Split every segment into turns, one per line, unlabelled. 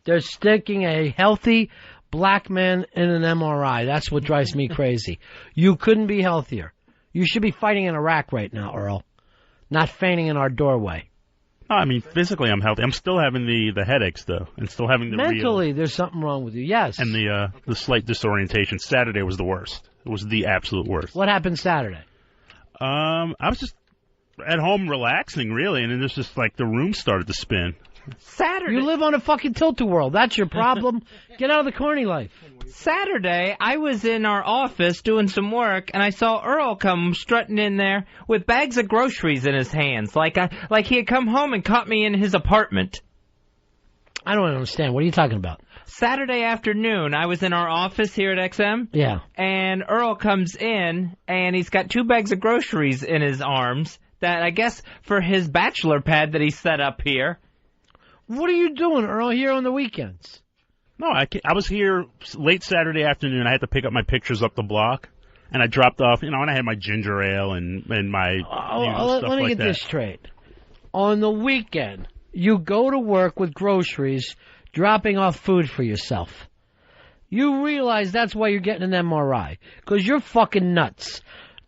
They're sticking a healthy black man in an MRI. That's what drives me crazy. You couldn't be healthier. You should be fighting in Iraq right now, Earl. Not fainting in our doorway.
No, I mean, physically I'm healthy. I'm still having the headaches, though, and still having the
Mentally, there's something wrong with you, yes.
And the slight disorientation. Saturday was the worst. It was the absolute worst.
What happened Saturday?
I was just at home relaxing, really, and then there's just like the room started to spin.
Saturday.
You live on a fucking tilt-a-whirl. That's your problem. Get out of the corny life.
Saturday, I was in our office doing some work, and I saw Earl come strutting in there with bags of groceries in his hands, like he had come home and caught me in his apartment.
I don't understand. What are you talking about?
Saturday afternoon, I was in our office here at XM.
Yeah.
And Earl comes in, and he's got 2 bags of groceries in his arms that I guess for his bachelor pad that he set up here.
What are you doing, Earl, here on the weekends?
No, I was here late Saturday afternoon. I had to pick up my pictures up the block, and I dropped off, and I had my ginger ale and my stuff
let me
like
get
that.
this straight. On the weekend, you go to work with groceries, dropping off food for yourself. You realize that's why you're getting an MRI, because you're fucking nuts.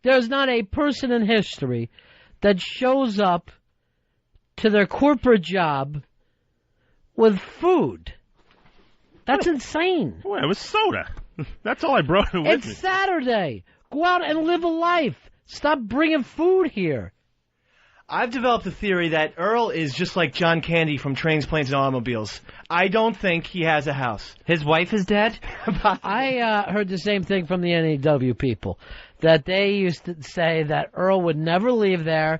There's not a person in history that shows up to their corporate job with food. That's insane.
Well, it was soda. That's all I brought with me.
It's Saturday. Go out and live a life. Stop bringing food here.
I've developed a theory that Earl is just like John Candy from Trains, Planes, and Automobiles. I don't think he has a house.
His wife is dead?
I heard the same thing from the NEW people, that they used to say that Earl would never leave there,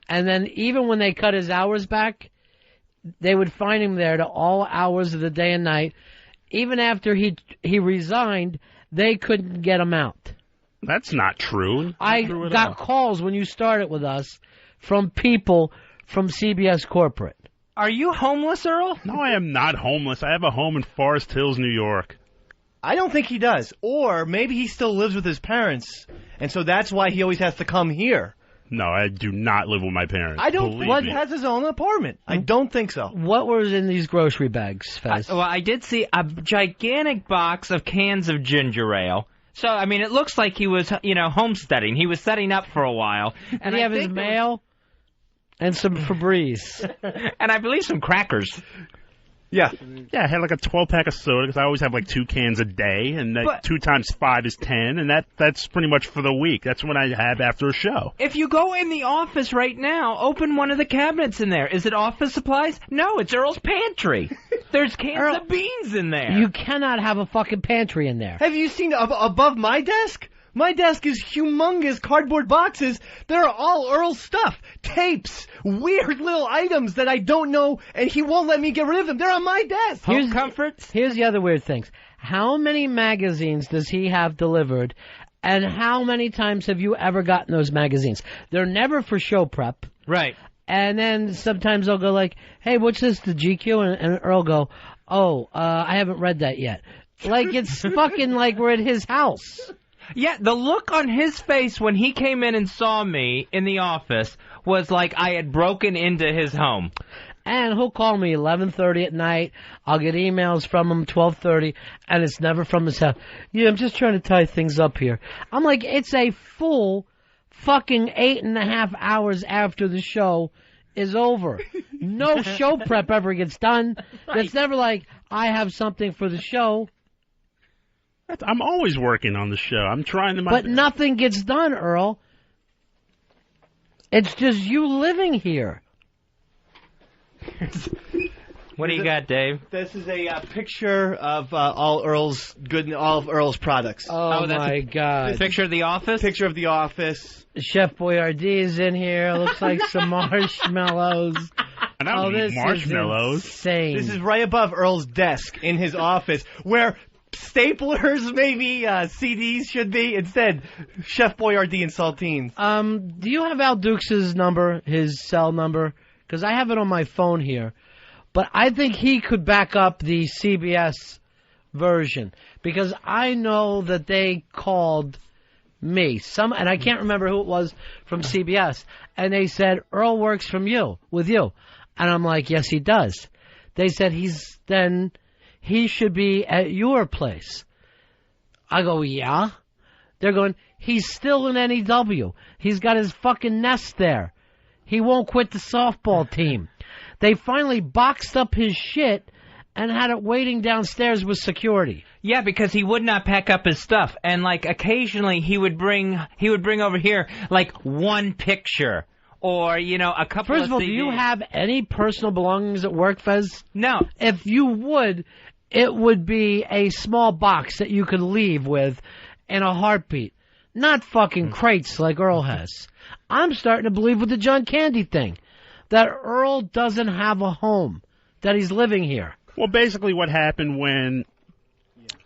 and then even when they cut his hours back, they would find him there to all hours of the day and night. Even after he resigned, they couldn't get him out.
That's not true.
I got calls when you started with us from people from CBS Corporate.
Are you homeless, Earl?
No, I am not homeless. I have a home in Forest Hills, New York.
I don't think he does. Or maybe he still lives with his parents, and so that's why he always has to come here.
No, I do not live with my parents.
I don't think he
me.
has his own apartment. I don't think so.
What was in these grocery bags, Fez?
Well, I did see a gigantic box of cans of ginger ale. So, I mean, it looks like he was, homesteading. He was setting up for a while.
And he have his mail and some Febreze.
And I believe some crackers.
Yeah.
Yeah, I had like a 12-pack of soda because I always have like 2 cans a day, and 2 times 5 is 10, and that's pretty much for the week. That's what I have after a show.
If you go in the office right now, open one of the cabinets in there. Is it office supplies? No, it's Earl's pantry. There's cans of beans in there.
You cannot have a fucking pantry in there.
Have you seen above my desk? My desk is humongous cardboard boxes. They're all Earl's stuff. Tapes, weird little items that I don't know, and he won't let me get rid of them. They're on my desk.
Home comforts?
Here's the other weird things. How many magazines does he have delivered, and how many times have you ever gotten those magazines? They're never for show prep.
Right.
And then sometimes they'll go like, hey, what's this, the GQ? And Earl go, I haven't read that yet. Like, it's fucking like we're at his house.
Yeah, the look on his face when he came in and saw me in the office was like I had broken into his home.
And he'll call me 11:30 at night. I'll get emails from him 12:30, and it's never from his house. Yeah, I'm just trying to tie things up here. I'm like, it's a full fucking 8.5 hours after the show is over. No show prep ever gets done.
Right.
It's never like, I have something for the show.
I'm always working on the show. I'm trying to...
But nothing gets done, Earl. It's just you living here.
What do you got, Dave?
This is a picture of all of Earl's products.
Oh my God!
Picture of the office.
Picture of the office.
Chef Boyardee is in here. Looks like some marshmallows.
And this marshmallows.
Is insane.
This is right above Earl's desk in his office, where staplers, maybe CDs should be. Instead, Chef Boyardee and saltines.
Do you have Al Dukes' number, his cell number? Because I have it on my phone here. But I think he could back up the CBS version. Because I know that they called me. And I can't remember who it was from CBS. And they said, Earl works with you. And I'm like, yes, he does. They said he should be at your place. I go, yeah. They're going, he's still in NEW. He's got his fucking nest there. He won't quit the softball team. They finally boxed up his shit and had it waiting downstairs with security.
Yeah, because he would not pack up his stuff, and like occasionally he would bring over here like one picture or a couple.
First of all,
CDs.
do you have any personal belongings at work, Fez?
No.
If you would, it would be a small box that you could leave with in a heartbeat, not fucking crates like Earl has. I'm starting to believe with the John Candy thing that Earl doesn't have a home, that he's living here.
Well, basically what happened when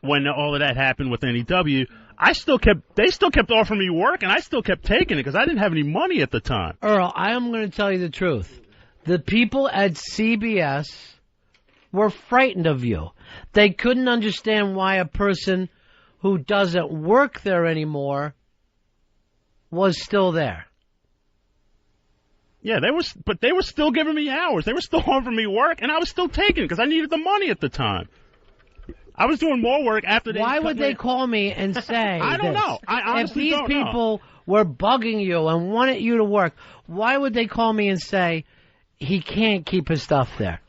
all of that happened with NEW, they still kept offering me work, and I still kept taking it because I didn't have any money at the time.
Earl, I am going to tell you the truth. The people at CBS were frightened of you. They couldn't understand why a person who doesn't work there anymore was still there.
Yeah, but they were still giving me hours. They were still offering me work, and I was still taking it because I needed the money at the time. I was doing more work after they...
Why would they call me and say
I don't know. I honestly don't know.
If these people were bugging you and wanted you to work, why would they call me and say he can't keep his stuff there?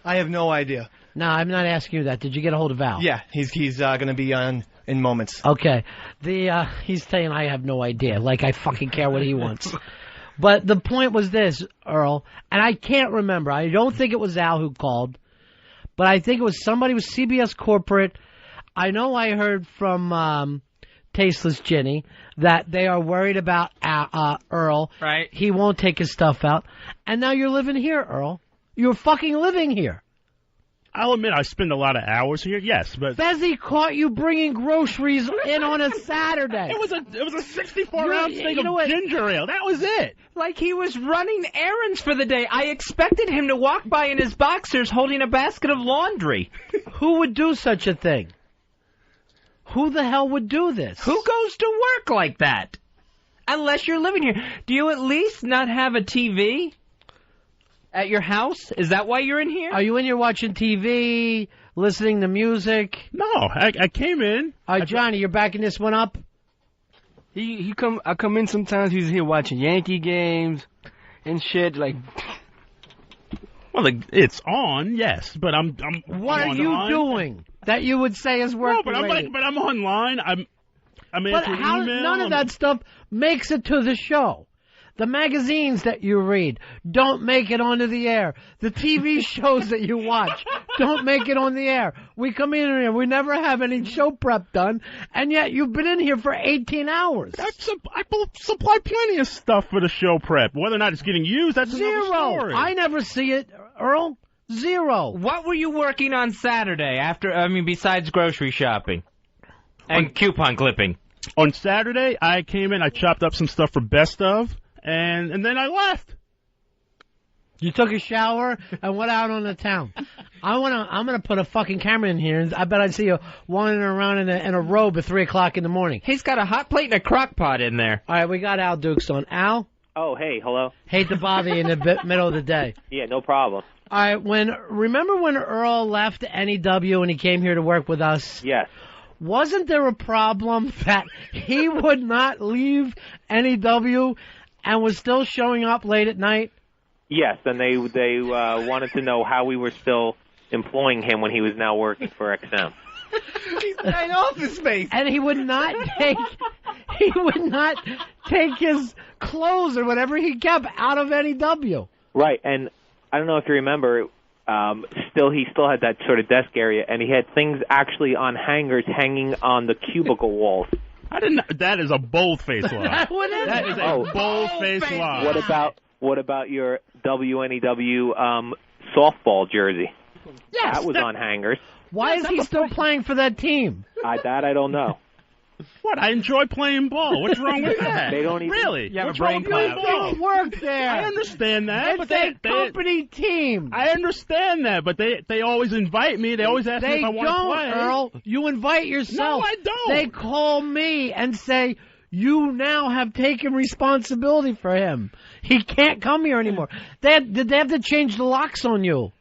I have no idea.
No, I'm not asking you that. Did you get a hold of Val?
Yeah, he's going to be on in moments.
Okay. He's saying I have no idea. Like I fucking care what he wants. But the point was this, Earl, and I can't remember. I don't think it was Al who called, but I think it was somebody with CBS Corporate. I know I heard from Tasteless Ginny that they are worried about Earl.
Right.
He won't take his stuff out. And now you're living here, Earl. You're fucking living here.
I'll admit I spend a lot of hours here, yes, but...
Fezzi caught you bringing groceries in on a Saturday.
It was a 64-ounce thing of ginger ale. That was it.
Like he was running errands for the day. I expected him to walk by in his boxers holding a basket of laundry.
Who would do such a thing? Who the hell would do this?
Who goes to work like that? Unless you're living here. Do you at least not have a TV at your house? Is that why you're in here?
Are you in here watching TV, listening to music?
No, I came in.
Johnny, you're backing this one up?
I come in sometimes. He's here watching Yankee games and shit. Like,
well, it's on, yes, but I'm.
What
I'm
are you
online.
doing that you would say is work?
No, but I'm online. I'm answering email.
None of that stuff makes it to the show. The magazines that you read don't make it onto the air. The TV shows that you watch don't make it on the air. We come in here, we never have any show prep done, and yet you've been in here for 18 hours.
I supply plenty of stuff for the show prep. Whether or not it's getting used, that's another story.
I never see it, Earl. Zero.
What were you working on Saturday besides grocery shopping and coupon clipping?
On Saturday, I came in, I chopped up some stuff for Best Of. And then I left.
You took a shower and went out on the town. I'm gonna put a fucking camera in here, and I bet I'd see you wandering around in a robe at 3:00 in the morning.
He's got a hot plate and a crock pot in there.
All right, we got Al Dukes on. Al?
Oh, hey, hello.
Hate to bother you in the middle of the day.
Yeah, no problem.
All right, remember when Earl left NEW and he came here to work with us?
Yes.
Wasn't there a problem that he would not leave NEW and was still showing up late at night?
Yes, and they wanted to know how we were still employing him when he was now working for XM.
He's got office space.
And he would not take his clothes or whatever he kept out of NEW.
Right, and I don't know if you remember, he still had that sort of desk area, and he had things actually on hangers hanging on the cubicle walls.
I didn't. That is a bold-faced lie.
That
is a bold-faced lie.
What about your WNEW softball jersey?
Yes,
that was on hangers.
Why is he still playing for that team?
I don't know.
What? I enjoy playing ball. What's wrong with that?
They don't even...
Really?
You have
What's
a brain
wrong with
cloud.
playing ball?
Work there.
I understand that.
It's a company team.
I understand that, but they always invite me. They always ask me if I want to play.
Earl. You invite yourself.
No, I don't.
They call me and say, you now have taken responsibility for him. He can't come here anymore. Did they have to change the locks on you?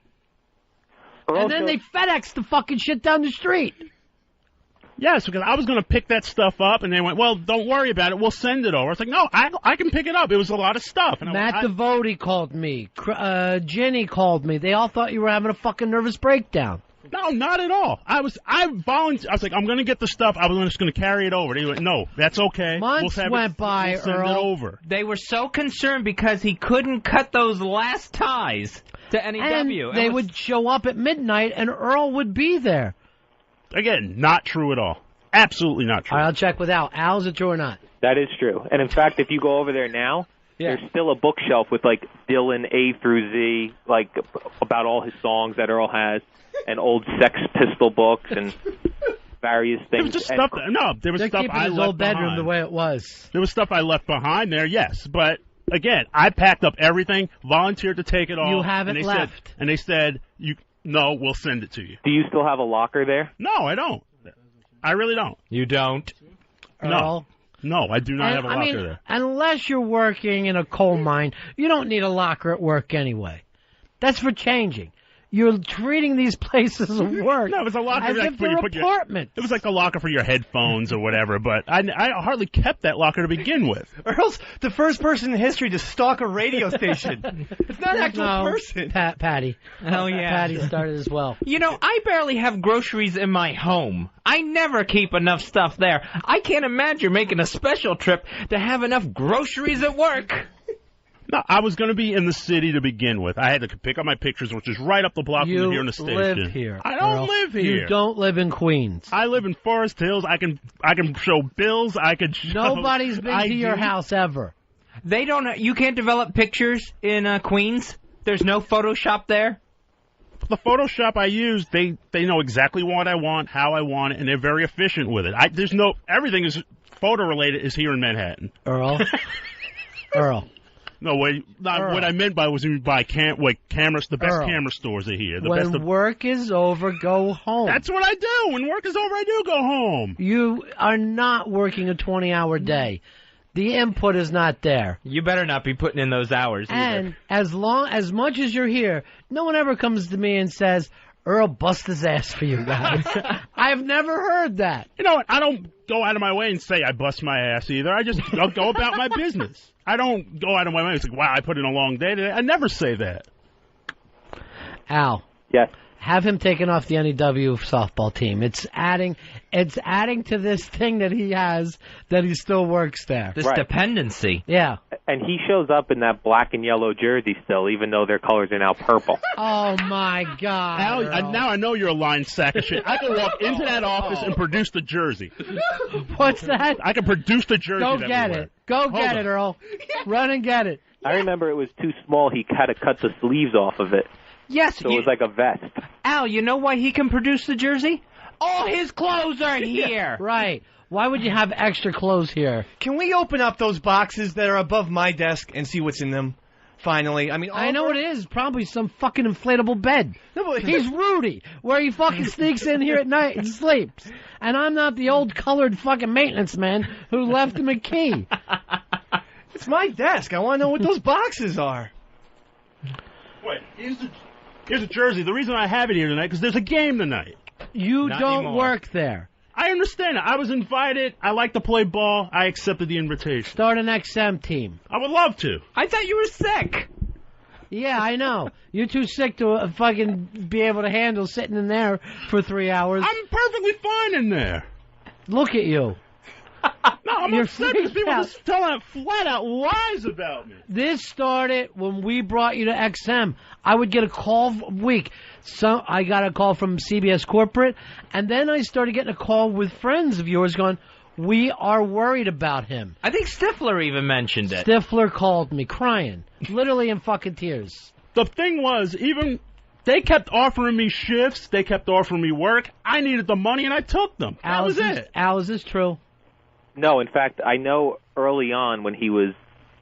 And then they FedEx the fucking shit down the street.
Yes, because I was going to pick that stuff up, and they went, well, don't worry about it. We'll send it over. I was like, no, I can pick it up. It was a lot of stuff. And
Matt Devote called me. Ginny called me. They all thought you were having a fucking nervous breakdown.
No, not at all. I volunteered. I was like, I'm going to get the stuff. I was just going to carry it over. They went, no, that's okay.
Months went by,
we'll send
Earl.
it over.
They were so concerned because he couldn't cut those last ties to NEW.
And they would show up at midnight, and Earl would be there.
Again, not true at all. Absolutely not true.
All right, I'll check with Al. Al, is it true or not?
That is true. And in fact, if you go over there now, there's still a bookshelf with like Dylan A through Z, like about all his songs that Earl has, and old Sex Pistol books and various things.
There was just stuff. There was
They're
stuff
keeping
I
his
left
old bedroom
behind.
the way it was.
There was stuff I left behind there, yes, but again, I packed up everything, volunteered to take it all.
You haven't left.
And they said, no, we'll send it to you.
Do you still have a locker there?
No, I don't. I really don't.
You don't?
Earl?
No, I do not have a locker
I mean,
there.
unless you're working in a coal mine, you don't need a locker at work anyway. That's for changing. You're treating these places of work
No, it was a locker
as
like
if
where you
they're
put
apartments.
It was like the locker for your headphones or whatever, but I hardly kept that locker to begin with.
Earl's the first person in history to stalk a radio station. It's not an actual person.
Patty.
Oh, yeah.
Patty started as well.
You know, I barely have groceries in my home. I never keep enough stuff there. I can't imagine making a special trip to have enough groceries at work.
No, I was going to be in the city to begin with. I had to pick up my pictures, which is right up the block from here in the station.
You live here.
I don't
Earl.
live here.
You don't live in Queens.
I live in Forest Hills. I can show bills. I can show
Nobody's been to your house ever.
They don't. You can't develop pictures in Queens. There's no Photoshop there.
The Photoshop I use, they know exactly what I want, how I want it, and they're very efficient with it. Everything is photo related is here in Manhattan.
Earl. Earl.
No, wait. What I meant by was you buy cameras. The best camera stores are here.
When work is over, go home.
That's what I do. When work is over, I do go home.
You are not working a 20-hour day. The input is not there.
You better not be putting in those hours
And as much as you're here, no one ever comes to me and says, Earl bust his ass for you guys. I've never heard that.
You know what? I don't go out of my way and say I bust my ass either. I'll go about my business. I don't go out of my way and say, wow, I put in a long day today. I never say that.
Al.
Yes.
Have him taken off the NEW softball team. It's adding to this thing that he has that he still works there.
This
Right.
dependency.
Yeah.
And he shows up in that black and yellow jersey still, even though their colors are now purple.
Oh my God.
Al, now I know you're a lying sack of shit. I can walk into that office and produce the jersey.
What's that?
I can produce the jersey.
Go
that
get
we wear.
it. Go get it, Earl. Run and get it.
I remember it was too small. He had to cut the sleeves off of it,
Yes,
so it was like a vest.
Al, you know why he can produce the jersey? All his clothes are here.
Right. Why would you have extra clothes here?
Can we open up those boxes that are above my desk and see what's in them? Finally, I mean,
I know it is. Probably some fucking inflatable bed.
No, but
He's Rudy, where he fucking sneaks in here at night and sleeps. And I'm not the old colored fucking maintenance man who left him a key.
it's my desk. I want to know what those boxes are.
Wait, here's a jersey. The reason I have it here tonight because there's a game tonight.
You
Not
don't
anymore.
work there.
I understand it. I was invited. I like to play ball. I accepted the invitation.
Start an XM team.
I would love to.
I thought you were sick.
Yeah, I know. You're too sick to fucking be able to handle sitting in there for 3 hours.
I'm perfectly fine in there.
Look at you.
No, I'm
You're
upset because
freaked
people
out.
just telling flat out lies about me.
This started when we brought you to XM. I would get a call a week. So I got a call from CBS Corporate, and then I started getting a call with friends of yours going, we are worried about him.
I think Stifler even mentioned it.
Stifler called me crying, literally in fucking tears.
The thing was, even they kept offering me shifts. They kept offering me work. I needed the money, and I took them. That was it.
Al, is this true?
No, in fact, I know early on when he was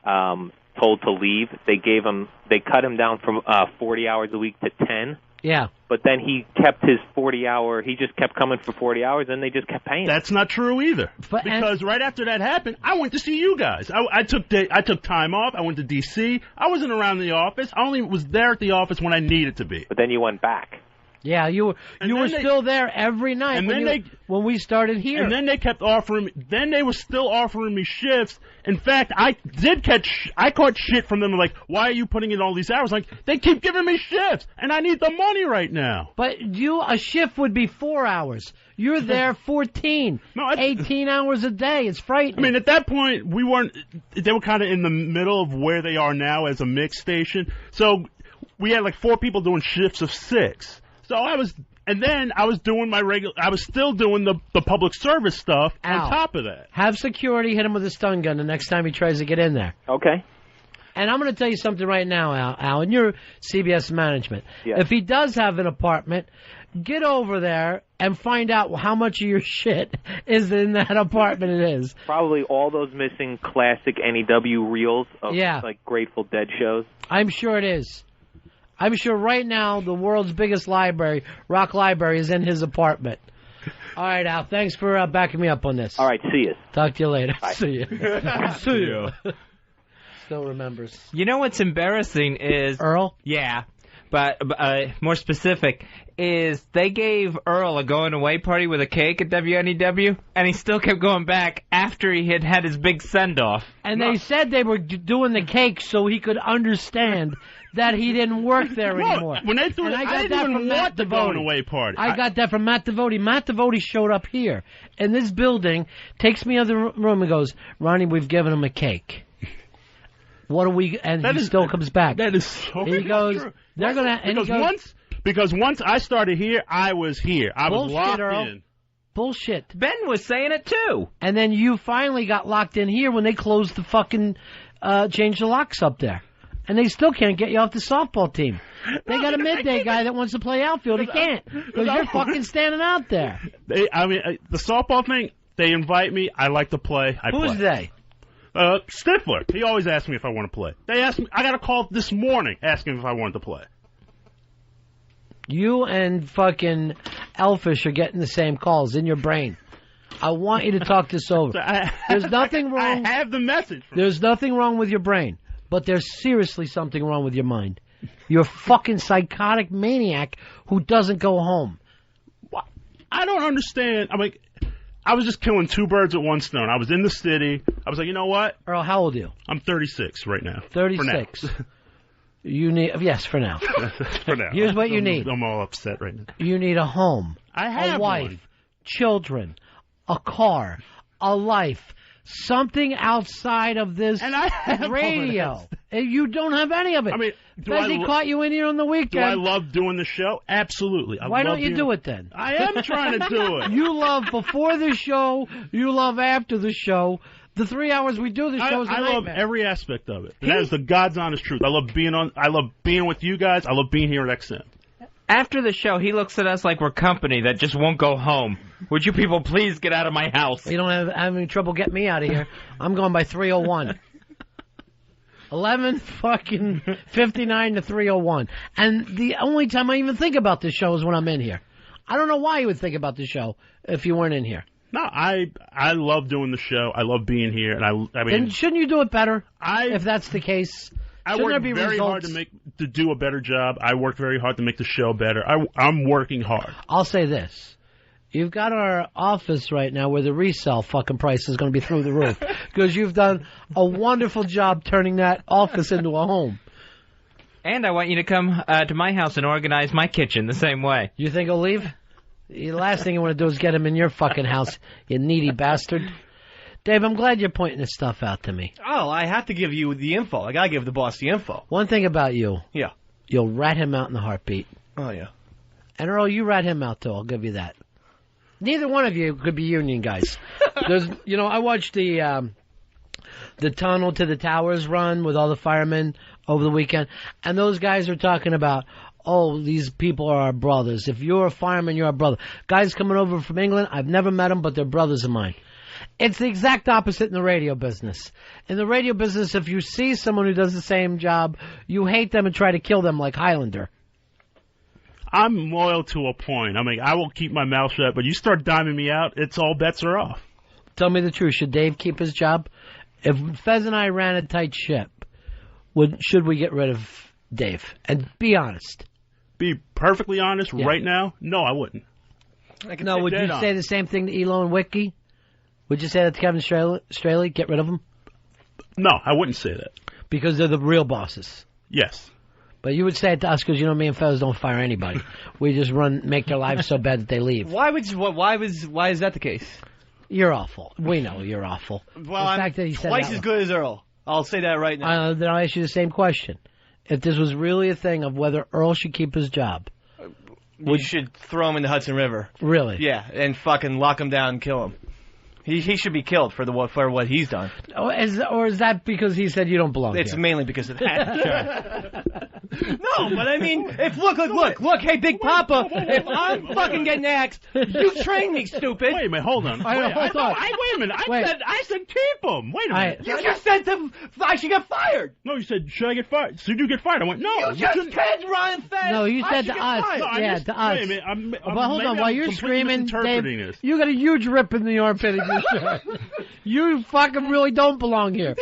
told to leave, they cut him down from 40 hours a week to 10.
Yeah.
But then he kept his 40-hour. He just kept coming for 40 hours, and they just kept paying him.
That's not true either.
But-
Because right after that happened, I went to see you guys. I took time off. I went to D.C. I wasn't around the office. I only was there at the office when I needed to be.
But then you went back.
Yeah, you were still there every night
And
when we started here.
And then they kept offering me. Then they were still offering me shifts. In fact, I caught shit from them. Like, why are you putting in all these hours? Like, they keep giving me shifts, and I need the money right now.
But a shift would be 4 hours. You're there 14, 18 hours a day. It's frightening.
I mean, at that point, they were kind of in the middle of where they are now as a mix station. So we had like 4 people doing shifts of 6. So I was doing I was still doing the public service stuff on top of that.
Have security hit him with a stun gun the next time he tries to get in there.
Okay.
And I'm going to tell you something right now, Al, and you're CBS management.
Yes.
If he does have an apartment, get over there and find out how much of your shit is in that apartment it is.
Probably all those missing classic NEW reels of like Grateful Dead shows.
I'm sure it is. I'm sure right now the world's biggest library, rock library, is in his apartment. All right, Al, thanks for backing me up on this.
All right, see you.
Talk to you later.
Bye.
See you. See you. Still remembers.
You know what's embarrassing is...
Earl?
Yeah, but more specific, is they gave Earl a going-away party with a cake at WNEW, and he still kept going back after he had had his big send-off.
And they said they were doing the cake so he could understand that he didn't work there anymore.
When they threw I didn't even want the going-away party.
I got that from Matt Devote. Matt Devote showed up here in this building, takes me out of the room and goes, Ronnie, we've given him a cake. What do we... And he still comes back.
That is so
He goes,
true.
they're going to...
Because once I started here, I was here. I was locked in.
Bullshit.
Ben was saying it too.
And then you finally got locked in here when they closed the fucking... changed the locks up there. And they still can't get you off the softball team. They got a midday guy that wants to play outfield. He can't. Because you're fucking standing out there.
The softball thing, they invite me. I like to play.
Who's they?
Stifler. He always asks me if I want to play. They asked me. I got a call this morning asking if I wanted to play.
You and fucking Elfish are getting the same calls in your brain. I want you to talk this over. There's nothing wrong.
I have the message.
There's nothing wrong with your brain, but there's seriously something wrong with your mind. You're a fucking psychotic maniac who doesn't go home.
I don't understand. I was just killing 2 birds with 1 stone. I was in the city. I was like, you know what?
Earl, how old are you?
I'm 36 right now.
36. Yes, for now.
For now.
Here's what you need.
I'm all upset right now.
You need a home.
I have
a wife,
one.
children, a car, a life, something outside of this
and I have
radio. You don't have any of it.
I mean,
Bessie caught you in here on the weekend.
Do I love doing the show? Absolutely.
Why don't you do it then?
I am trying to do it.
You love before the show. You love after the show. The 3 hours we do the show is a nightmare.
I love every aspect of it. That is the God's honest truth. I love being with you guys. I love being here at XM.
After the show, he looks at us like we're company that just won't go home. Would you people please get out of my house?
You don't have any trouble getting me out of here. I'm going by 3:01. 11:59 to 3:01. And the only time I even think about this show is when I'm in here. I don't know why you would think about the show if you weren't in here.
No, I love doing the show. I love being here, and I mean.
Then shouldn't you do it better? If that's the case.
I work very hard to do a better job. I work very hard to make the show better. I'm working hard.
I'll say this. You've got our office right now where the resale fucking price is going to be through the roof. Because you've done a wonderful job turning that office into a home.
And I want you to come to my house and organize my kitchen the same way.
You think he'll leave? The last thing you want to do is get him in your fucking house, you needy bastard. Dave, I'm glad you're pointing this stuff out to me.
Oh, I have to give you the info. I got to give the boss the info.
One thing about you.
Yeah.
You'll rat him out in a heartbeat.
Oh, yeah.
And Earl, you rat him out, too. I'll give you that. Neither one of you could be union guys. I watched the Tunnel to the Towers run with all the firemen over the weekend, and those guys are talking about, these people are our brothers. If you're a fireman, you're our brother. Guys coming over from England, I've never met them, but they're brothers of mine. It's the exact opposite in the radio business. In the radio business, if you see someone who does the same job, you hate them and try to kill them like Highlander.
I'm loyal to a point. I mean, I will keep my mouth shut, but you start diming me out, it's all bets are off.
Tell me the truth. Should Dave keep his job? If Fez and I ran a tight ship, should we get rid of Dave? And be honest.
be perfectly honest, right now, no, I wouldn't.
No, would you say the same thing to Elon Wiki? Would you say that to Kevin Straley? Get rid of him?
No, I wouldn't say that.
Because they're the real bosses.
Yes.
But you would say it to us because you know me and fellas don't fire anybody. We just make their lives so bad that they leave.
Why is that the case?
You're awful. We know you're awful.
Well, I'm
fact that he said
twice as good as Earl. I'll say that right now.
Then I'll ask you the same question. If this was really a thing of whether Earl should keep his job.
We should throw him in the Hudson River.
Really?
Yeah, and fucking lock him down and kill him. He should be killed for what he's done.
Or is that because he said you don't belong
It's
here?
mainly because of that. No, but I mean, look, hey, Big Papa, if I'm fucking getting axed, you train me, stupid.
Wait a minute, hold on.
Wait
Wait a minute. I said keep him. Wait a minute.
You just said I should get fired.
No, you said, should I get fired? Should you get fired? I went, no.
You just said Ryan Fed.
No, you said to us.
No,
To us.
Wait a minute.
Well, hold on. While you're screaming, Dave,
this.
you got a huge rip in the armpit of your shirt. You fucking really don't belong here.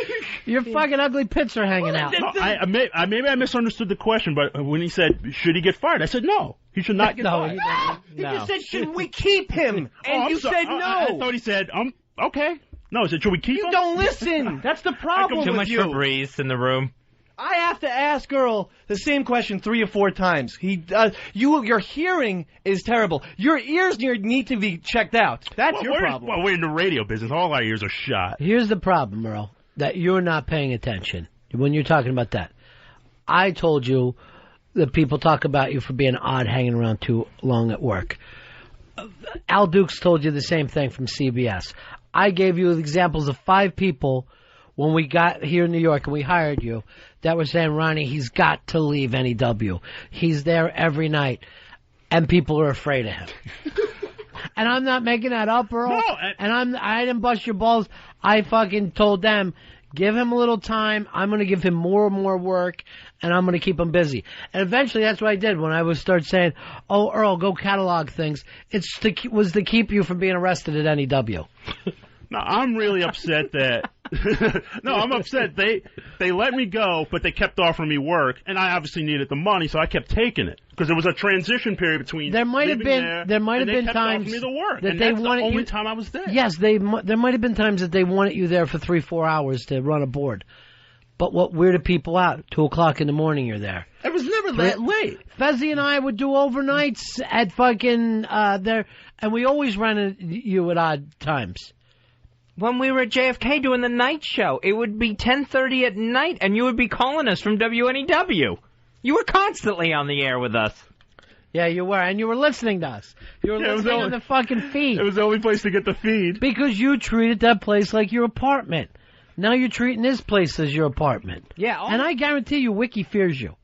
Your fucking ugly pits are hanging out.
No, maybe I misunderstood the question, but when he said, should he get fired? I said, no. He should not get fired.
He just said, should we keep him? And you said no.
I thought he said, okay. No, he said, should we keep him?
You don't listen. That's the problem
Too
with
much
you.
Febreze in the room.
I have to ask Earl the same question 3 or 4 times. Your hearing is terrible. Your ears need to be checked out. That's your problem.
Well, we're in the radio business. All our ears are shot.
Here's the problem, Earl, that you're not paying attention when you're talking about that. I told you that people talk about you for being odd, hanging around too long at work. Al Dukes told you the same thing from CBS. I gave you examples of 5 people when we got here in New York and we hired you that were saying, Ronnie, he's got to leave NEW. He's there every night, and people are afraid of him. And I'm not making that up, Earl.
No,
I didn't bust your balls. I fucking told them, give him a little time. I'm going to give him more and more work, and I'm going to keep him busy. And eventually, that's what I did when I would start saying, oh, Earl, go catalog things. It was to keep you from being arrested at NEW.
No, I'm really upset that... No, I'm upset. They let me go, but they kept offering me work, and I obviously needed the money, so I kept taking it. Because there was a transition period between
there might have been times
me the work,
that
and
they
that's
wanted
the only
you,
time I was there.
Yes, there might have been times that they wanted you there for 3-4 hours to run a board. But what weirded people out? 2:00 in the morning, you're there.
It was never that late.
Fezzi and I would do overnights at fucking there, and we always ran into you at odd times.
When we were at JFK doing the night show, it would be 10:30 at night, and you would be calling us from WNEW. You were constantly on the air with us.
Yeah, you were, and you were listening to us. You were listening on the fucking feed.
It was the only place to get the feed.
Because you treated that place like your apartment. Now you're treating this place as your apartment.
Yeah.
And I guarantee you, Wiki fears you.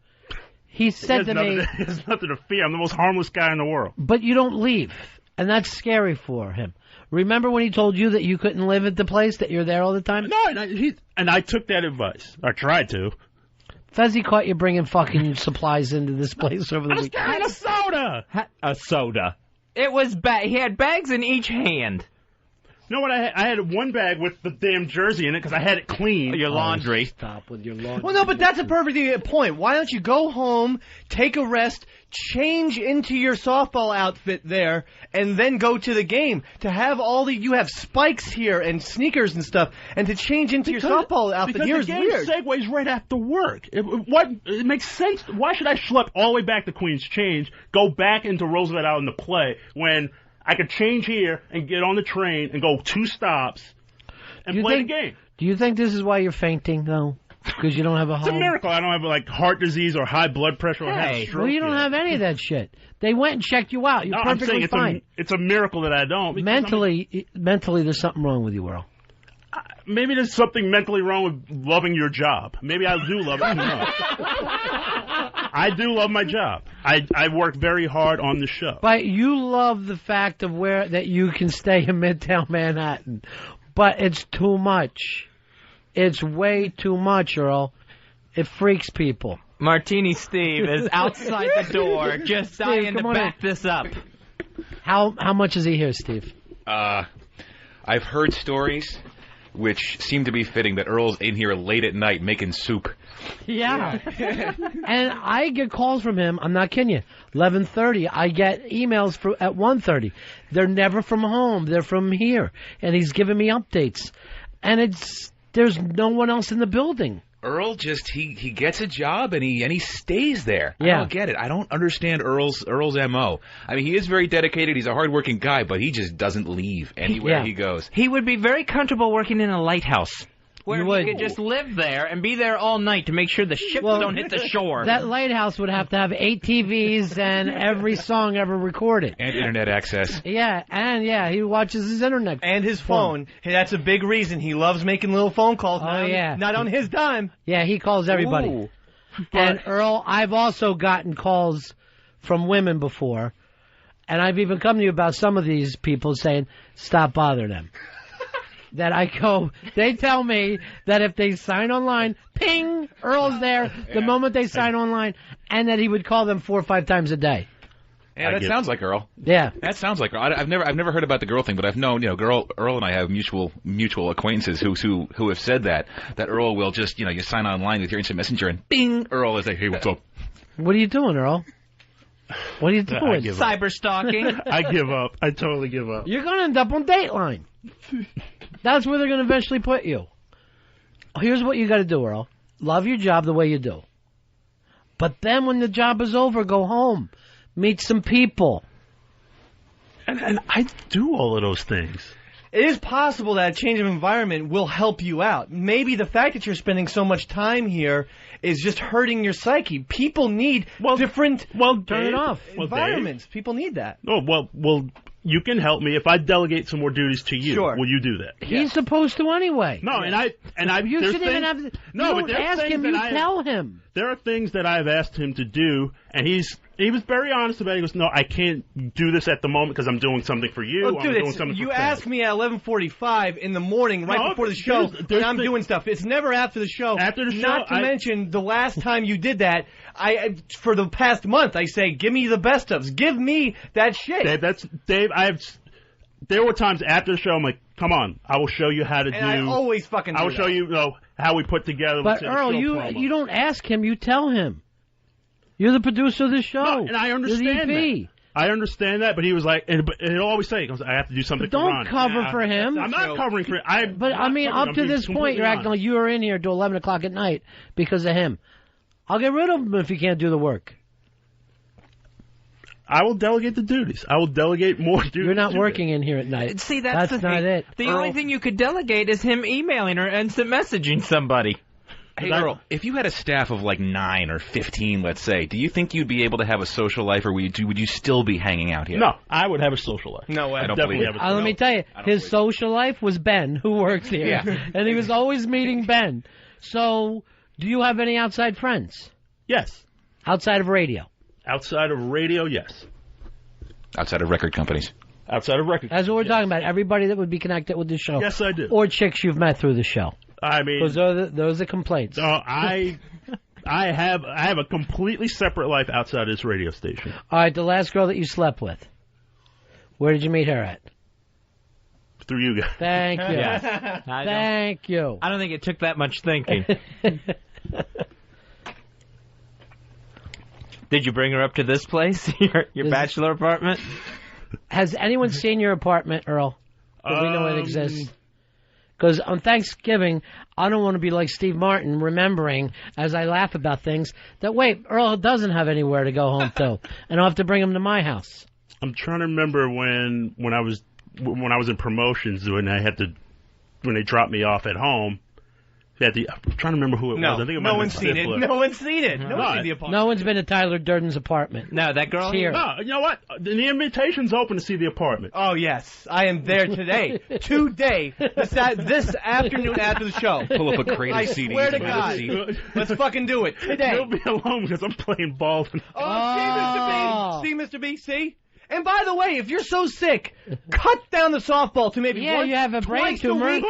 He said to me...
There's nothing to fear. I'm the most harmless guy in the world.
But you don't leave, and that's scary for him. Remember when he told you that you couldn't live at the place, that you're there all the time?
No, and I took that advice. I tried to.
Fezzi caught you bringing fucking supplies into this place over the weekend.
I was carrying a soda.
A soda. It was he had bags in each hand.
You know what? I had one bag with the damn jersey in it because I had it clean.
Your laundry.
Stop with your laundry.
Well, no, but that's a perfect point. Why don't you go home, take a rest, change into your softball outfit there, and then go to the game? To have you have spikes here and sneakers and stuff, and to change into your softball outfit here is weird.
Because the game segues right after work. It makes sense. Why should I schlep all the way back to Queens Change, go back into Roosevelt Island to play when I could change here and get on the train and go 2 stops and play the game?
Do you think this is why you're fainting, though? Because you don't have a home?
It's a miracle. I don't have, heart disease or high blood pressure or have a stroke.
Well, you don't have any of that shit. They went and checked you out. You're perfectly fine.
It's a miracle that I don't.
Mentally, there's something wrong with you, Earl.
Maybe there's something mentally wrong with loving your job. Maybe I do love it too much. I do love my job. I work very hard on the show.
But you love the fact of that you can stay in Midtown Manhattan. But it's too much. It's way too much, Earl. It freaks people.
Martini Steve is outside the door, just dying to back this up.
How much is he here, Steve?
I've heard stories. which seemed to be fitting that Earl's in here late at night making soup.
Yeah. And I get calls from him, I'm not kidding you, 11:30. I get emails at 1:30. They're never from home. They're from here. And he's giving me updates. And there's no one else in the building.
Earl just he gets a job and he stays there.
Yeah.
I don't get it. I don't understand Earl's MO. I mean, he is very dedicated. He's a hardworking guy, but he just doesn't leave anywhere he goes.
He would be very comfortable working in a lighthouse. Where
You would.
he could just live there and be there all night to make sure the ships don't hit the shore.
That lighthouse would have to have 8 TVs and every song ever recorded.
And internet access.
Yeah, and he watches his internet.
And his phone. Hey, that's a big reason. He loves making little phone calls. Not on his dime.
Yeah, he calls everybody.
Ooh.
And Earl, I've also gotten calls from women before, and I've even come to you about some of these people saying, stop bothering them. That I go, they tell me that if they sign online, ping, Earl's there the moment they sign online, and that he would call them 4 or 5 times a day.
Yeah, that sounds like Earl.
Yeah,
that sounds like Earl. I've never heard about the girl thing, but I've known, Earl and I have mutual acquaintances who have said that Earl will just, you sign online with your instant messenger and bing, Earl is like, hey, what's up?
What are you doing, Earl? What are you doing?
Cyber stalking.
I give up. I totally give up.
You're going to end up on Dateline. That's where they're going to eventually put you. Here's what you got to do, Earl. Love your job the way you do. But then when the job is over, go home. Meet some people.
And I do all of those things.
It is possible that a change of environment will help you out. Maybe the fact that you're spending so much time here is just hurting your psyche. People need different
turn it off.
environments. People need that.
Oh, well, you can help me if I delegate some more duties to you.
Sure.
Will you do that?
He's supposed to anyway.
No, and I.
You
there's
shouldn't even
things-
have.
No,
you
but
don't
there's
ask
things
him.
that
You
I-
tell him.
There are things that I've asked him to do, and he was very honest about it. He goes, no, I can't do this at the moment because I'm doing something for you.
Well,
I'm
dude,
doing something
you
for
ask
Finn."
me at 11:45 in the morning, right before the show,
there's
and I'm doing stuff. It's never after the show.
After the show,
Not to mention the last time you did that, for the past month, I say, give me the best ofs. Give me that shit.
Dave. There were times after the show, I'm like, come on, I will show you how to do.
I always fucking do
I will show you, how we put together.
But Earl, you don't ask him. You tell him. You're the producer of the show.
No, and I understand that. I understand that, but he was like, and he'll always say, he goes, I have to do something for Ron.
Don't cover for him.
I'm not covering for him.
But I mean, up to this point, you're acting like you were in here till 11 o'clock at night because of him. I'll get rid of him if he can't do the work.
I will delegate the duties. I will delegate more duties.
You're not working in here at night.
See, that's the
not
thing.
it.
The only thing you could delegate is him emailing or instant messaging somebody.
Hey, Earl, if you had a staff of like 9 or 15, let's say, do you think you'd be able to have a social life, or would you still be hanging out here?
No, I would have a social life.
No way.
I don't
Definitely
believe it.
have a
Let me tell you, his social life was Ben, who works here.
Yeah.
And he was always meeting Ben. So, do you have any outside friends?
Yes.
Outside of radio?
Outside of radio, yes.
Outside of record companies.
Outside of record.
That's what we're talking about. Everybody that would be connected with the show.
Yes, I do.
Or chicks you've met through the show.
I mean,
Because those are complaints.
I have a completely separate life outside this radio station.
All right, the last girl that you slept with. Where did you meet her at?
Through you guys.
Thank you.
Yeah.
Thank you.
I don't think it took that much thinking. Did you bring her up to this place, your bachelor apartment?
Has anyone seen your apartment, Earl? Do we know it exists? Because on Thanksgiving, I don't want to be like Steve Martin, remembering, as I laugh about things, that, wait, Earl doesn't have anywhere to go home to, and I'll have to bring him to my house.
I'm trying to remember when I was in promotions when they dropped me off at home. I'm trying to remember who it was. I think it might have been Stifler.
No one's seen it. No one's seen the apartment.
No one's been to Tyler Durden's apartment.
No, that girl
here.
No, you know what? The invitation's open to see the apartment.
Oh, yes. I am there today. Today. This afternoon after the show.
Pull up a crate of
I
CDs.
swear to
and
God.
let it see.
Let's fucking do it. Today.
You'll be alone because I'm playing ball.
Oh, see, Mr. B? See? And by the way, if you're so sick, cut down the softball to maybe once,
you have a brain
twice
tumor.
a week,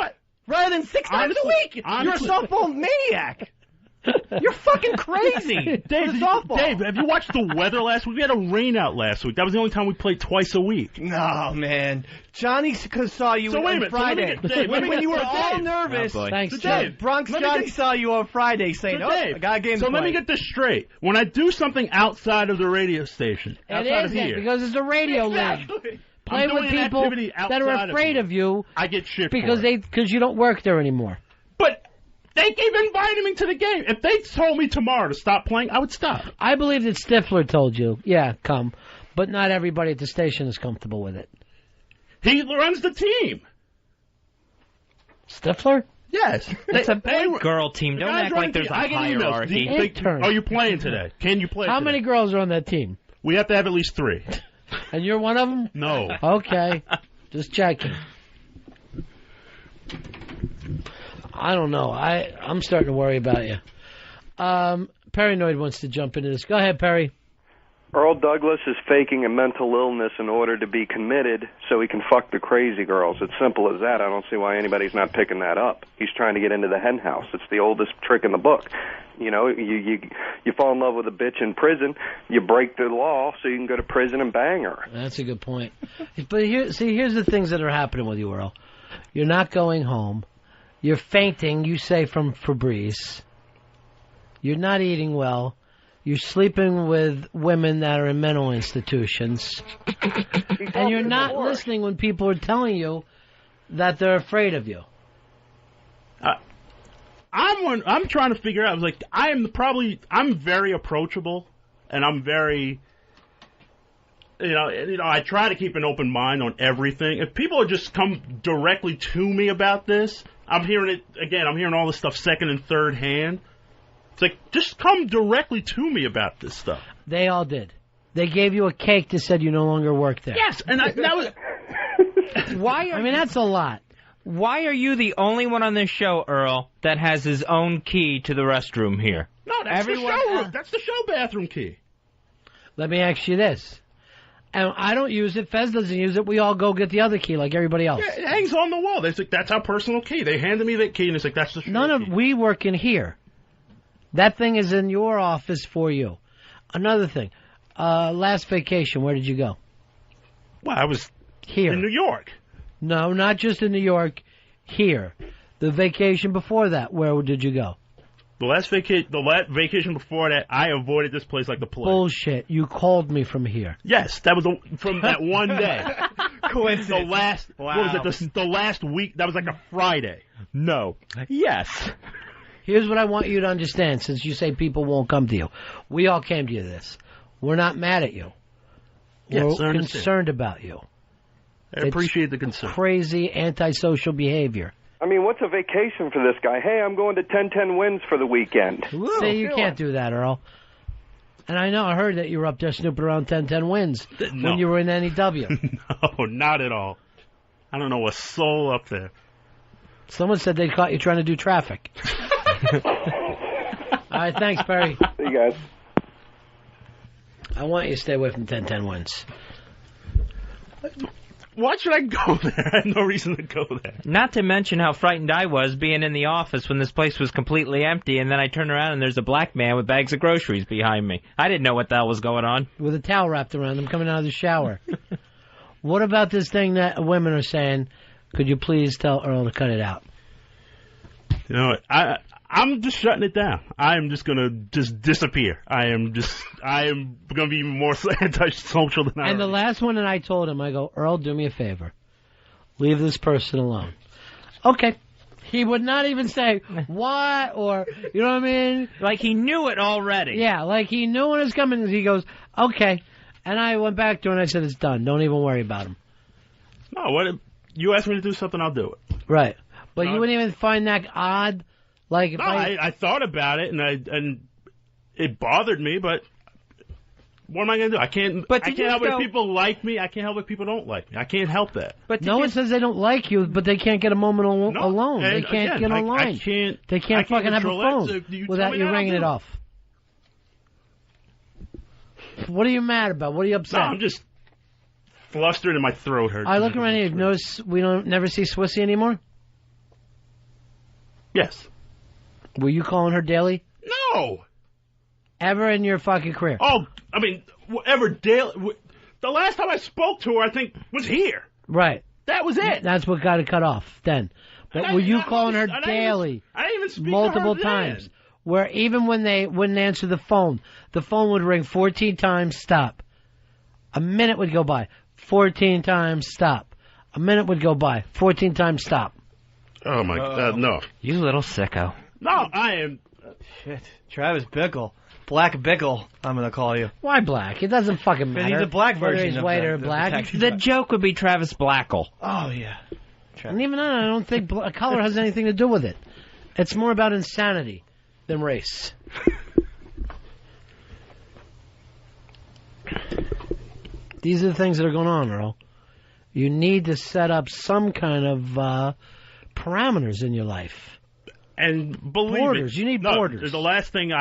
rather than 6 times a week.
Honestly.
You're a softball maniac.
You're fucking crazy.
Dave, have you watched the weather last week? We had a rain out last week. That was the only time we played twice a week.
No, man. Johnny saw you on Friday. When you were all nervous.
Thanks,
Dave.
Bronx Johnny saw you on Friday saying, I got a game to play.
So let me get this straight. When I do something outside of the radio station, outside of here.
Because it's a radio league. Play with people that are afraid of you.
I get shit
because you don't work there anymore.
But they keep inviting me to the game. If they told me tomorrow to stop playing, I would stop.
I believe that Stifler told you, come. But not everybody at the station is comfortable with it.
He runs the team.
Stifler?
Yes.
It's a big girl team. Don't act like there's a hierarchy.
Are you playing today? Can you play
How many girls are on that team?
We have to have at least 3.
And you're one of them?
No.
Okay. Just checking. I don't know. I'm starting to worry about you. Paranoid wants to jump into this. Go ahead, Perry.
Earl Douglas is faking a mental illness in order to be committed so he can fuck the crazy girls. It's simple as that. I don't see why anybody's not picking that up. He's trying to get into the hen house. It's the oldest trick in the book. You know, you fall in love with a bitch in prison, you break the law so you can go to prison and bang her.
That's a good point. But here's the things that are happening with you, Earl. You're not going home. You're fainting, you say, from Febreze. You're not eating well. You're sleeping with women that are in mental institutions. And you're not listening when people are telling you that they're afraid of you.
I'm trying to figure out. I was like, I'm very approachable, and I'm very, I try to keep an open mind on everything. If people would just come directly to me about this, I'm hearing it again. I'm hearing all this stuff second and third hand. It's like, just come directly to me about this stuff.
They all did. They gave you a cake that said you no longer work there.
Yes, and that was.
That's a lot.
Why are you the only one on this show, Earl, that has his own key to the restroom here?
No, that's the show. That's the show bathroom key.
Let me ask you this. And I don't use it. Fez doesn't use it. We all go get the other key like everybody else.
Yeah, it hangs on the wall. It's like, that's our personal key. They handed me that key, and it's like, that's the show key.
We work in here. That thing is in your office for you. Another thing. Last vacation, where did you go?
Well, I was
here
in New York.
No, not just in New York. Here. The vacation before that, where did you go?
The last vacation before that, I avoided this place like the plague.
Bullshit. You called me from here.
Yes, that was from that one day.
Coincidence.
What was it? The last week. That was like a Friday.
No. Yes.
Here's what I want you to understand, since you say people won't come to you. We all came to you this. We're not mad at you.
Yes,
We're concerned about you.
I appreciate the concern.
Crazy antisocial behavior.
I mean, what's a vacation for this guy? Hey, I'm going to 10-10 wins for the weekend.
See, you can't do that, Earl. And I heard that you were up there snooping around 10-10 wins when you were in NEW.
No, not at all. I don't know a soul up there.
Someone said they caught you trying to do traffic. All right, thanks, Perry.
See you guys.
I want you to stay away from 10-10 wins.
Why should I go there? I have no reason to go there.
Not to mention how frightened I was being in the office when this place was completely empty, and then I turn around and there's a black man with bags of groceries behind me. I didn't know what the hell was going on.
With a towel wrapped around him coming out of the shower. What about this thing that women are saying, could you please tell Earl to cut it out?
You know, I'm just shutting it down. I am just going to disappear. I am going to be even more antisocial than I am.
And the last one that I told him, I go, Earl, do me a favor. Leave this person alone. Okay. He would not even say, what, or, you know what I mean?
Like he knew it already.
Yeah, like he knew when it was coming. He goes, okay. And I went back to him and I said, it's done. Don't even worry about him.
No, you ask me to do something, I'll do it.
Right. But you wouldn't even find that odd? Like if
I thought about it, and it bothered me, but what am I going to do? I can't help it if people like me. I can't help it if people don't like me. I can't help that.
But no one says they don't like you, but they can't get a moment alone. They can't get online. They can't fucking have a phone without you ringing it off. What are you mad about? What are you upset?
No, I'm just flustered and my throat hurts.
I look around here. Notice we never see Swissy anymore?
Yes.
Were you calling her daily?
No, No.
Ever in your fucking career?
Oh, I mean, whatever. The last time I spoke to her, I think, was here.
Right.
That was it.
That's what got it cut off then. But were you calling her daily?
I didn't even speak
multiple
to her
times.
then.
Where even when they wouldn't answer the phone would ring 14 times, stop. A minute would go by, 14 times, stop. A minute would go by, 14 times, stop.
Oh, my God, no.
You little sicko.
No, I am...
Shit. Travis Bickle. Black Bickle, I'm going to call you.
Why black? It doesn't fucking matter.
He's a black
whether
version
he's
of
white
the-
or
the
black.
protection.
The joke would be Travis Blackle.
Oh, yeah.
And even then, I don't think color has anything to do with it. It's more about insanity than race. These are the things that are going on, Earl. You need to set up some kind of parameters in your life.
And believe
Borders.
it,
You need borders.
The last thing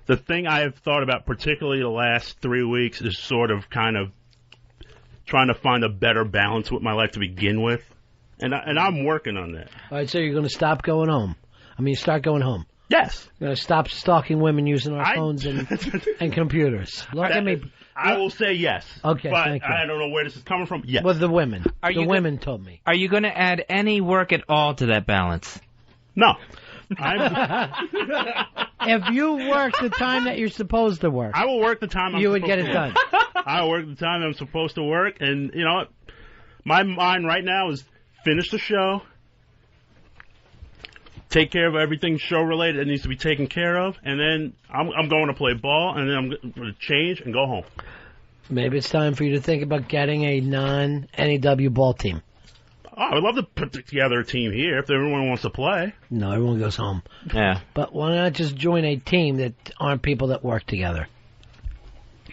the thing I have thought about, particularly the last 3 weeks, is sort of kind of trying to find a better balance with my life to begin with, and I'm working on that.
All right, so you're going to stop going home. Start going home.
Yes.
You're going to stop stalking women using our phones and computers. Look at me.
I will say yes.
Okay,
but
thank you.
I don't know where this is coming from. Yes.
With the women.
you
women told me.
Are you going to add any work at all to that balance?
No.
If you work the time that you're supposed to work,
I will work the time
you would get it done.
I will work the time I'm supposed to work, and you know what? My mind right now is finish the show, take care of everything show related that needs to be taken care of, and then I'm going to play ball, and then I'm going to change and go home.
Maybe it's time for you to think about getting a non-NEW ball team.
Oh, I would love to put together a team here if everyone wants to play.
No, everyone goes home.
Yeah.
But why not just join a team that aren't people that work together?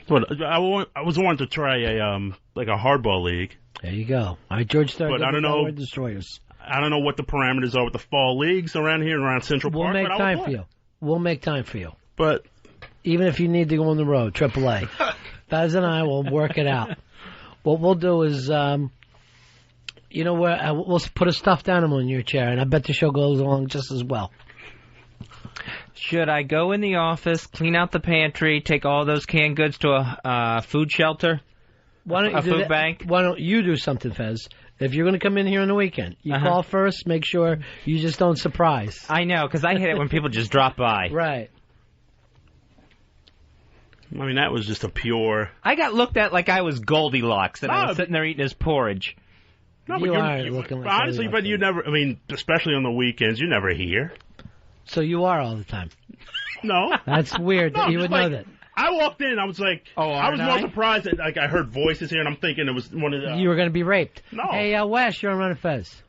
But I was wanting to try a hardball league.
There you go. All right, George Thorogood.
But I don't know.
Destroyers.
I don't know what the parameters are with the fall leagues around here and around Central
We'll
Park.
make
but
time for you. We'll make time for you.
But
even if you need to go on the road, AAA, Fez and I will work it out. What we'll do is, we'll put a stuffed animal in your chair, and I bet the show goes along just as well.
Should I go in the office, clean out the pantry, take all those canned goods to a food shelter?
Why don't you
a
do
food
that?
bank?
Why don't you do something, Fez? If you're going to come in here on the weekend, you call first, make sure you just don't surprise.
I know, because I hate it when people just drop by.
Right.
I mean, that was just a pure...
I got looked at like I was Goldilocks, and I was sitting there eating his porridge.
No,
You
but
are
you're
looking like
honestly,
Goldilocks.
but you never... I mean, especially on the weekends, you're never here.
So you are all the time.
No.
That's weird that
No,
you
just
would know
like-
that.
I walked in, I was like... I was more surprised that I heard voices here, and I'm thinking it was one of the...
You were going to be raped.
No.
Hey, Wes, you're on Run It Fez.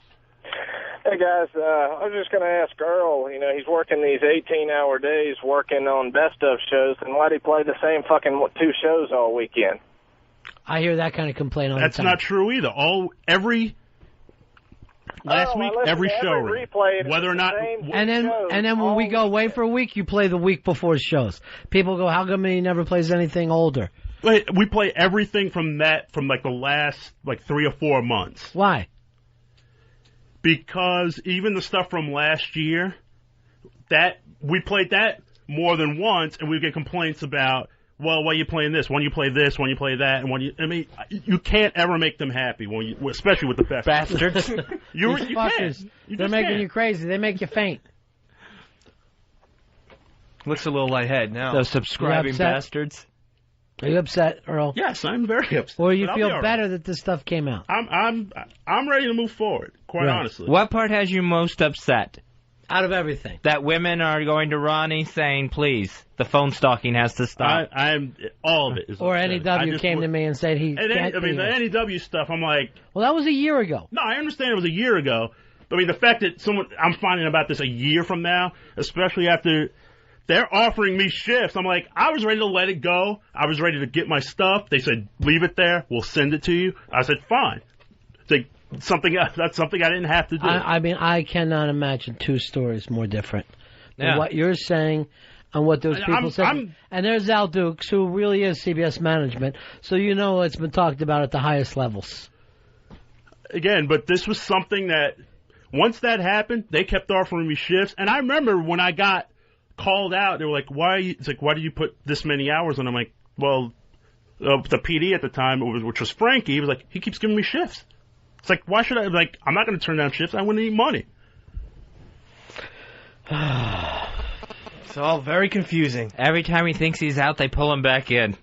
Hey, guys, I was just going to ask Earl, he's working these 18-hour days working on best of shows, and why'd he play the same fucking 2 shows all weekend?
I hear that kind of complaint all
That's
the time.
not true either. Last week, every show, whether or not...
And then when we go away for a week, you play the week before shows. People go, how come he never plays anything older?
Wait, we play everything from the last 3 or 4 months.
Why?
Because even the stuff from last year, that we played that more than once, and we get complaints about, well, why are you playing this? When you play this, when you play that, and you can't ever make them happy especially with the best
bastards.
you
These
can't.
fuckers, they're making you crazy. They make you faint.
Looks a little lighthead now.
Those subscribing bastards.
Are you upset, Earl?
Yes, I'm very upset.
Or you
but I'll
feel
be all
better
right.
that this stuff came out?
I'm ready to move forward. Quite
Right.
honestly.
What part has you most upset?
Out of everything.
That women are going to Ronnie saying, please, the phone stalking has to stop.
I'm all of it is
Or
upsetting.
NEW came to me and said he can't be
the
here.
NEW stuff, I'm like...
Well, that was a year ago.
No, I understand it was a year ago. But I mean, the fact that I'm finding about this a year from now, especially after they're offering me shifts, I'm like, I was ready to let it go. I was ready to get my stuff. They said, leave it there. We'll send it to you. I said, fine. It's like that's something I didn't have to do.
I cannot imagine 2 stories more different than
Yeah.
what you're saying and what those people said. And there's Al Dukes, who really is CBS management, so it's been talked about at the highest levels.
Again, but this was something that, once that happened, they kept offering me shifts. And I remember when I got called out. They were like, "Why?" It's like, "Why did you put this many hours?" And I'm like, "Well, the PD at the time, which was Frankie, he was like, he keeps giving me shifts. It's like, why should I? Like, I'm not going to turn down shifts. I wouldn't need money."
It's all very confusing.
Every time he thinks he's out, they pull him back in.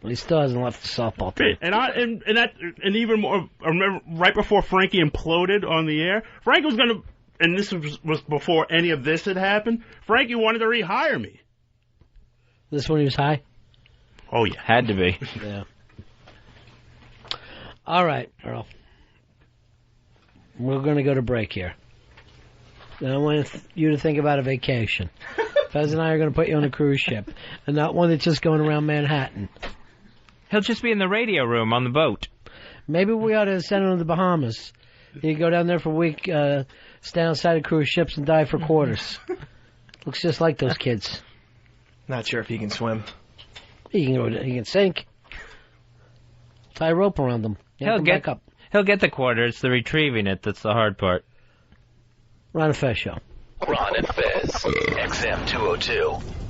Well, he still hasn't left the softball team.
And even more, I remember right before Frankie imploded on the air, Frankie was going to, and this was before any of this had happened, Frankie wanted to rehire me.
This when he was high?
Oh, yeah.
Had to be.
Yeah. All right, Earl. We're going to go to break here. And I want you to think about a vacation. Fez and I are going to put you on a cruise ship, and not one that's just going around Manhattan.
He'll just be in the radio room on the boat.
Maybe we ought to send him to the Bahamas. He can go down there for a week, stand outside of cruise ships and dive for quarters. Looks just like those kids.
Not sure if he can swim.
He can sink. Tie a rope around them.
He'll get the quarter. It's the retrieving it that's the hard part.
Ron and Fez Show.
Ron and Fez, XM 202.